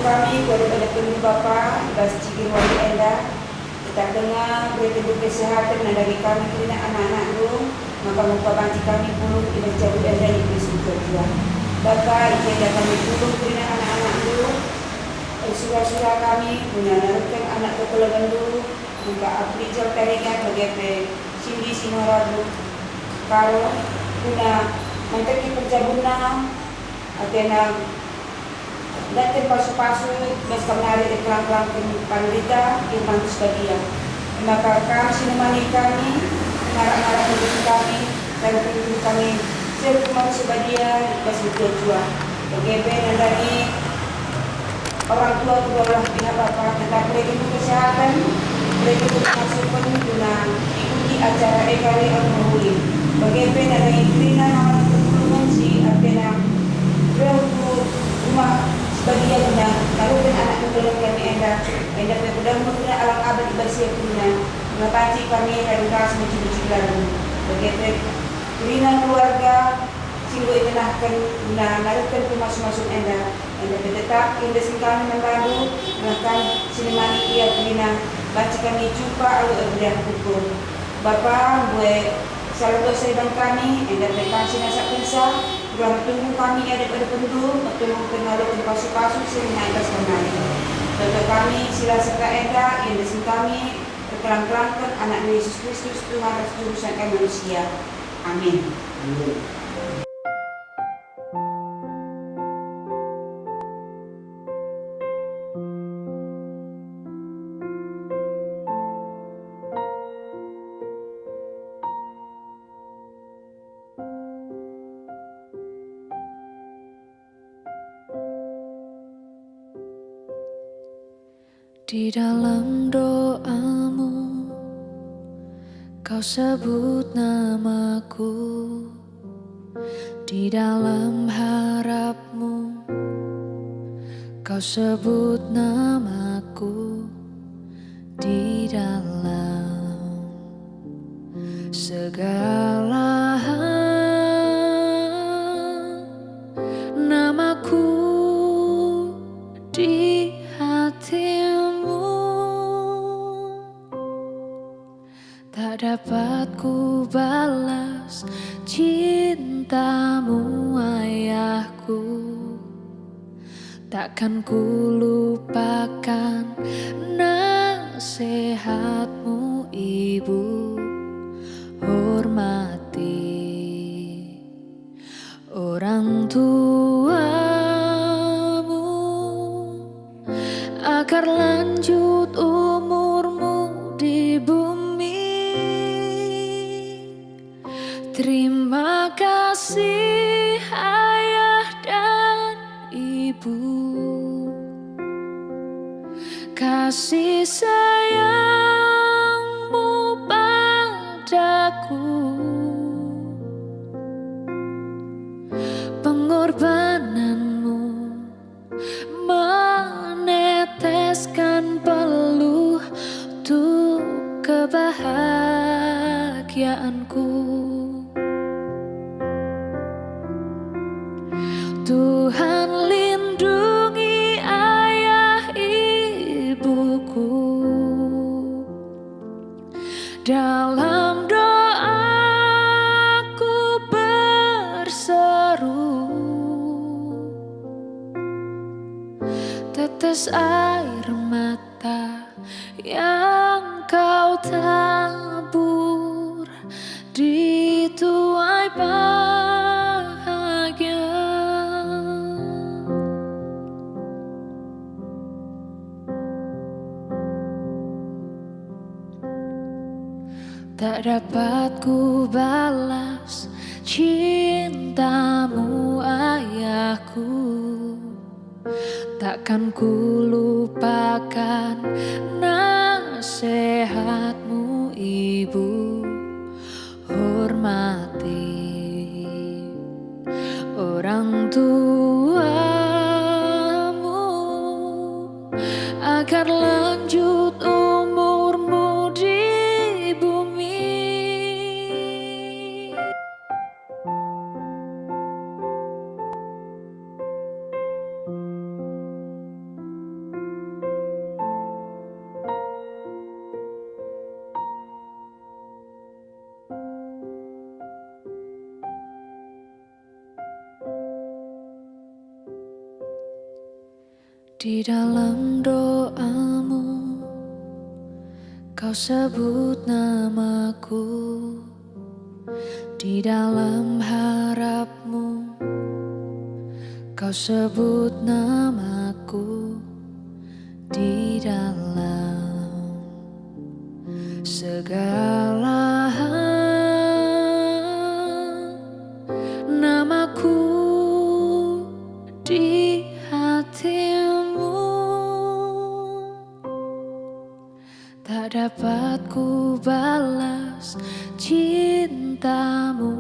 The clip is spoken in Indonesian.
kami kepada penuh Bapa, bas cikin wali enda, kita dengar berita kesehatan dari kami kena anak-anak lu, maka muka banci kami puluh tidak jauh enda di Kristus. Bapa, ijazah kami puluh kena anak-anak lu, surah-surah kami punya narukan anak kepelagan dulu, muka aprijal taringan bagaimana sindi sinorabu, kalau punya manteki penjabuna, atena datin pasu-pasu bas kamari iklan-iklan pandita iman sebagia maka kami sinemani kami marah-marah hidup kami dan hidup kami sekuman sebagia bas berjua bagaimana dari orang tua kedua pihak Bapak tentang mereka kesehatan mereka masukkan guna ikuti acara ekari al-mahuli bagaimana dari krina nama pertolongan si artinya berlaku rumah sebagian guna kalau anak dalam kami enda mudah menggunakan alam abad bersih guna mengapaci kami dan ras mencuri lalu bagaimana krina keluarga singgo itenahkan guna narukan ke masuk-masuk enda tetap indah kami membantu melakukan sinemani ia krina baca kami jumpa lalu berdiam hukum Bapak gue selalu dosa kami enda mereka sinasa pensa Tuhan tunggu kami ada pada penduduk, bertemu pengaruh dan pasu-pasu sehingga atas kembali. Tentu kami sila serta enda yang desin kami berkelang-kelangkan anak Yesus Kristus Tuhan dan Juru Selamat manusia. Amin. Di dalam doamu, kau sebut namaku. Di dalam harapmu, kau sebut namaku. Di dalam segala hal, namaku di hatimu. Tak dapat ku balas cintamu ayahku, takkan ku lupakan nasihatmu ibu. Hormati orang tuamu agar lanjut umurmu di bumi. Terima kasih ayah dan ibu, kasih sayangmu padaku, pengorbananmu meneteskan peluh untuk kebahagiaanku. Tuhan lindungi ayah ibuku, dalam doaku berseru, tetes air mata yang kau tabur di tuai bahagia. Tak dapat ku balas cintamu ayahku, takkan ku lupakan nasihatmu ibu. Hormati orang tuamu agar lanjut umurmu di bumi. Di dalam doamu kau sebut namaku, di dalam harapmu kau sebut namaku, di dalam segala hal namaku di hatimu. Tak dapat ku balas cintamu.